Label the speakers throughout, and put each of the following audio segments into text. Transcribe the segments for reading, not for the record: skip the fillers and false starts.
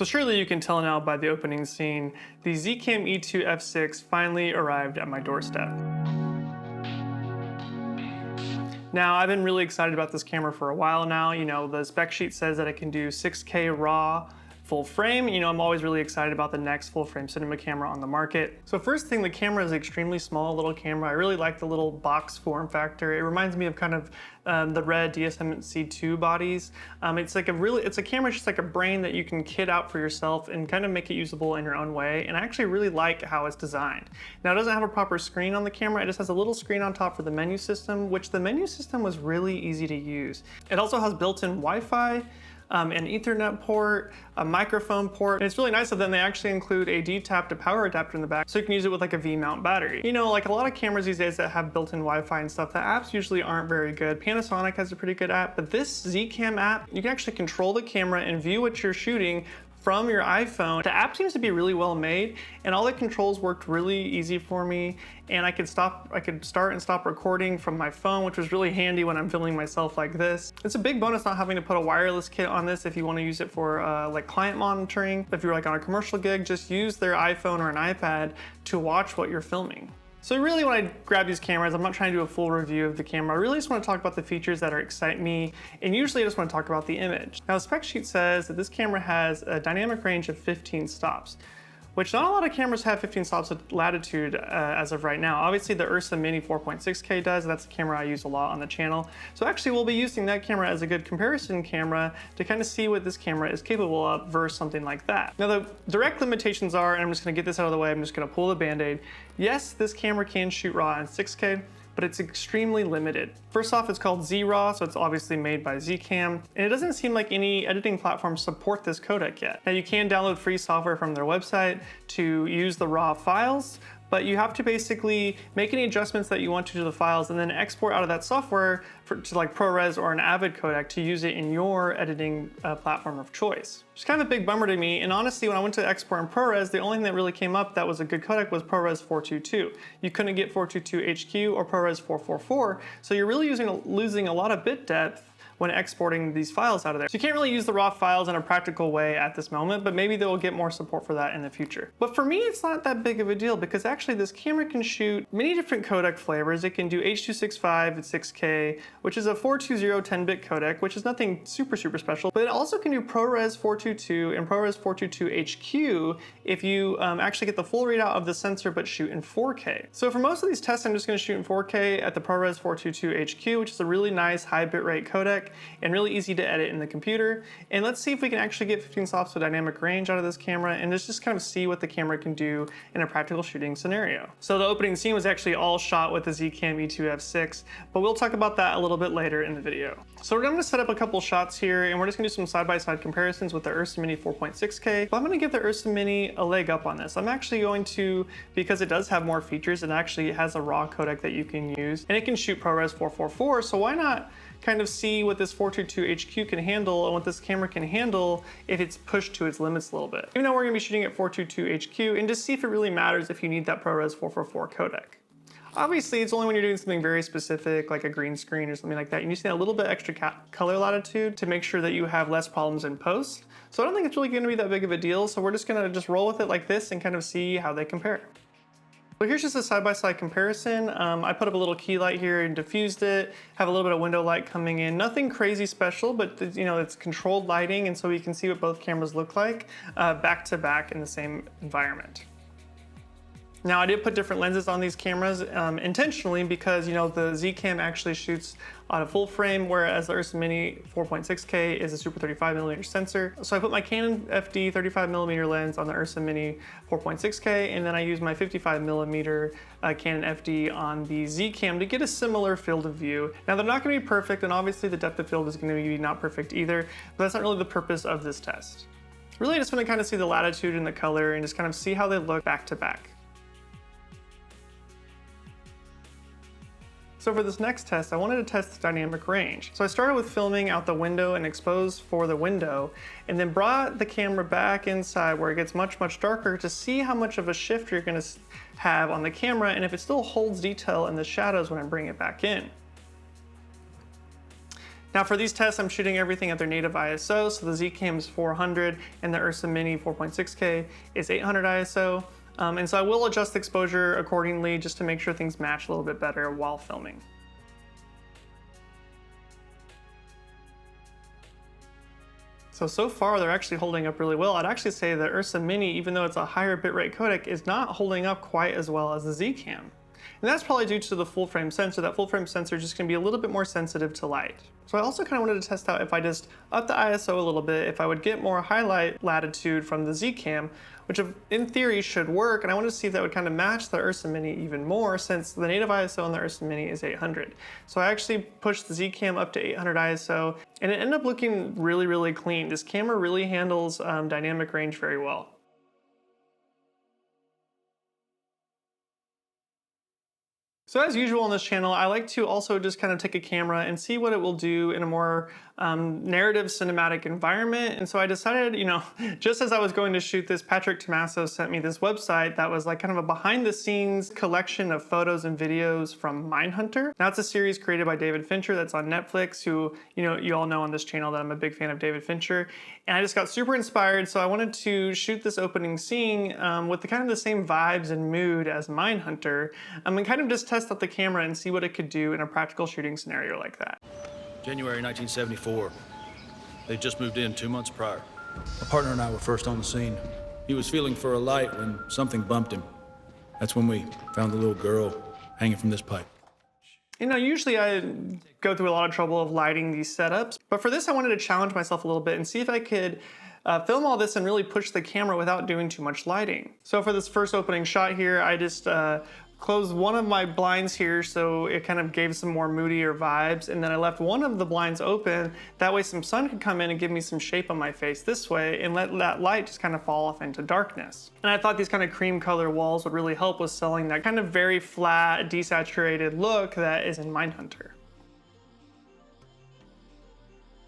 Speaker 1: So surely you can tell now by the opening scene, the ZCAM E2 F6 finally arrived at my doorstep. Now, I've been really excited about this camera for a while now. You know, the spec sheet says that it can do 6K RAW full frame. You know, I'm always really excited about the next full frame cinema camera on the market. So first thing, the camera is extremely small, little camera. I really like the little box form factor. It reminds me of kind of the red DSM-C2 bodies. It's a camera, just like a brain that you can kit out for yourself and kind of make it usable in your own way. And I actually really like how it's designed. Now, it doesn't have a proper screen on the camera. It just has a little screen on top for the menu system, which the menu system was really easy to use. It also has built-in Wi-Fi, an Ethernet port, a microphone port. And it's really nice of them, they actually include a D-tap to power adapter in the back, so you can use it with like a V-mount battery. You know, like a lot of cameras these days that have built-in Wi-Fi and stuff, the apps usually aren't very good. Panasonic has a pretty good app, but this ZCAM app, you can actually control the camera and view what you're shooting from your iPhone. The app seems to be really well made, and all the controls worked really easy for me, and I could start and stop recording from my phone, which was really handy when I'm filming myself like this. It's a big bonus not having to put a wireless kit on this if you want to use it for like client monitoring. If you're like on a commercial gig, just use their iPhone or an iPad to watch what you're filming. So really, when I grab these cameras, I'm not trying to do a full review of the camera. I really just want to talk about the features that excite me, and usually I just want to talk about the image. Now, the spec sheet says that this camera has a dynamic range of 15 stops, which not a lot of cameras have 15 stops of latitude as of right now. Obviously, the Ursa Mini 4.6K does. That's a camera I use a lot on the channel. So actually, we'll be using that camera as a good comparison camera to kind of see what this camera is capable of versus something like that. Now, the direct limitations are, and I'm just gonna get this out of the way, I'm just gonna pull the Band-Aid. Yes, this camera can shoot RAW in 6K, but it's extremely limited. First off, it's called Z-RAW, so it's obviously made by ZCAM, and it doesn't seem like any editing platforms support this codec yet. Now, you can download free software from their website to use the RAW files, but you have to basically make any adjustments that you want to the files and then export out of that software to like ProRes or an Avid codec to use it in your editing platform of choice. It's kind of a big bummer to me, and honestly, when I went to export in ProRes, the only thing that really came up that was a good codec was ProRes 422. You couldn't get 422 HQ or ProRes 444, so you're really losing a lot of bit depth when exporting these files out of there. So you can't really use the raw files in a practical way at this moment, but maybe they will get more support for that in the future. But for me, it's not that big of a deal because actually this camera can shoot many different codec flavors. It can do H.265 at 6K, which is a 420 10-bit codec, which is nothing super special, but it also can do ProRes 422 and ProRes 422 HQ if you actually get the full readout of the sensor but shoot in 4K. So for most of these tests, I'm just gonna shoot in 4K at the ProRes 422 HQ, which is a really nice high bitrate codec and really easy to edit in the computer. And let's see if we can actually get 15 stops of dynamic range out of this camera and just kind of see what the camera can do in a practical shooting scenario. So the opening scene was actually all shot with the ZCAM E2 F6, but we'll talk about that a little bit later in the video. So we're gonna set up a couple shots here and we're just gonna do some side-by-side comparisons with the Ursa Mini 4.6K. But I'm gonna give the Ursa Mini a leg up on this. I'm actually going to, because it does have more features, it actually has a raw codec that you can use and it can shoot ProRes 444, so why not kind of see what this 422 HQ can handle and what this camera can handle if it's pushed to its limits a little bit. Even though we're gonna be shooting at 422 HQ, and just see if it really matters if you need that ProRes 444 codec. Obviously, it's only when you're doing something very specific, like a green screen or something like that. You just need a little bit extra color latitude to make sure that you have less problems in post. So I don't think it's really gonna be that big of a deal, so we're just gonna roll with it like this and kind of see how they compare. So here's just a side-by-side comparison. I put up a little key light here and diffused it, have a little bit of window light coming in. Nothing crazy special, but you know, it's controlled lighting, and so you can see what both cameras look like back to back in the same environment. Now, I did put different lenses on these cameras intentionally because, you know, the ZCAM actually shoots on a full frame, whereas the Ursa Mini 4.6K is a super 35mm sensor. So I put my Canon FD 35mm lens on the Ursa Mini 4.6K, and then I use my 55mm Canon FD on the ZCAM to get a similar field of view. Now, they're not gonna be perfect, and obviously the depth of field is gonna be not perfect either, but that's not really the purpose of this test. Really, I just wanna kind of see the latitude and the color and just kind of see how they look back to back. So for this next test, I wanted to test the dynamic range. So I started with filming out the window and expose for the window, and then brought the camera back inside where it gets much darker to see how much of a shift you're gonna have on the camera and if it still holds detail in the shadows when I bring it back in. Now for these tests, I'm shooting everything at their native ISO, so the ZCAM is 400 and the Ursa Mini 4.6K is 800 ISO. And so I will adjust the exposure accordingly just to make sure things match a little bit better while filming. So far they're actually holding up really well. I'd actually say the Ursa Mini, even though it's a higher bitrate codec, is not holding up quite as well as the ZCAM. And that's probably due to the full frame sensor. That full frame sensor is just gonna be a little bit more sensitive to light. So I also kind of wanted to test out if I just up the ISO a little bit, if I would get more highlight latitude from the ZCAM, which in theory should work. And I wanted to see if that would kind of match the Ursa Mini even more, since the native ISO on the Ursa Mini is 800. So I actually pushed the ZCAM up to 800 ISO, and it ended up looking really, really clean. This camera really handles dynamic range very well. So as usual on this channel, I like to also just kind of take a camera and see what it will do in a more narrative cinematic environment. And so I decided, just as I was going to shoot this, Patrick Tommaso sent me this website that was like kind of a behind the scenes collection of photos and videos from Mindhunter. Now it's a series created by David Fincher that's on Netflix, who, you all know on this channel that I'm a big fan of David Fincher. And I just got super inspired, so I wanted to shoot this opening scene with the same vibes and mood as Mindhunter, and kind of just test out the camera and see what it could do in a practical shooting scenario like that.
Speaker 2: January 1974. They just moved in 2 months prior. My partner and I were first on the scene. He was feeling for a light when something bumped him. That's when we found the little girl hanging from this pipe.
Speaker 1: Usually I go through a lot of trouble of lighting these setups, but for this I wanted to challenge myself a little bit and see if I could film all this and really push the camera without doing too much lighting. So for this first opening shot here, I just closed one of my blinds here so it kind of gave some more moodier vibes, and then I left one of the blinds open, that way some sun could come in and give me some shape on my face this way and let that light just kind of fall off into darkness. And I thought these kind of cream color walls would really help with selling that kind of very flat, desaturated look that is in Mindhunter.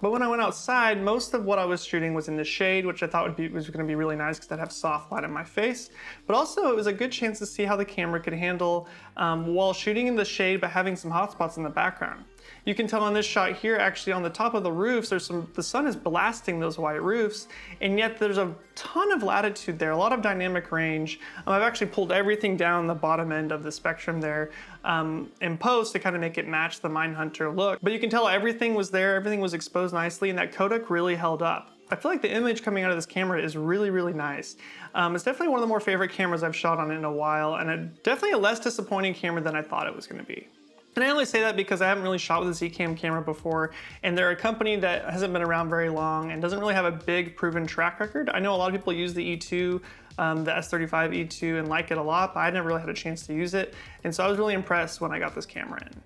Speaker 1: But when I went outside, most of what I was shooting was in the shade, which I thought was going to be really nice because I'd have soft light on my face. But also it was a good chance to see how the camera could handle while shooting in the shade but having some hotspots in the background. You can tell on this shot here, actually on the top of the roofs, the sun is blasting those white roofs, and yet there's a ton of latitude there, a lot of dynamic range. I've actually pulled everything down the bottom end of the spectrum there in post to kind of make it match the Mindhunter look. But you can tell everything was there, everything was exposed nicely, and that codec really held up. I feel like the image coming out of this camera is really, really nice. It's definitely one of the more favorite cameras I've shot on it in a while, and definitely a less disappointing camera than I thought it was going to be. And I only say that because I haven't really shot with a ZCAM camera before, and they're a company that hasn't been around very long and doesn't really have a big proven track record. I know a lot of people use the E2, the S35 E2, and like it a lot, but I never really had a chance to use it. And so I was really impressed when I got this camera in.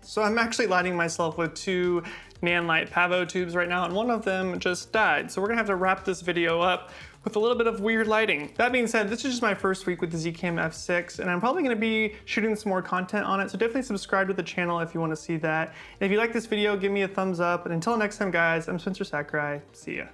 Speaker 1: So I'm actually lighting myself with two Nanlite Pavo tubes right now, and one of them just died. So we're gonna have to wrap this video up with a little bit of weird lighting. That being said, this is just my first week with the ZCAM F6, and I'm probably gonna be shooting some more content on it, so definitely subscribe to the channel if you wanna see that. And if you like this video, give me a thumbs up, and until next time guys, I'm Spencer Sakurai, see ya.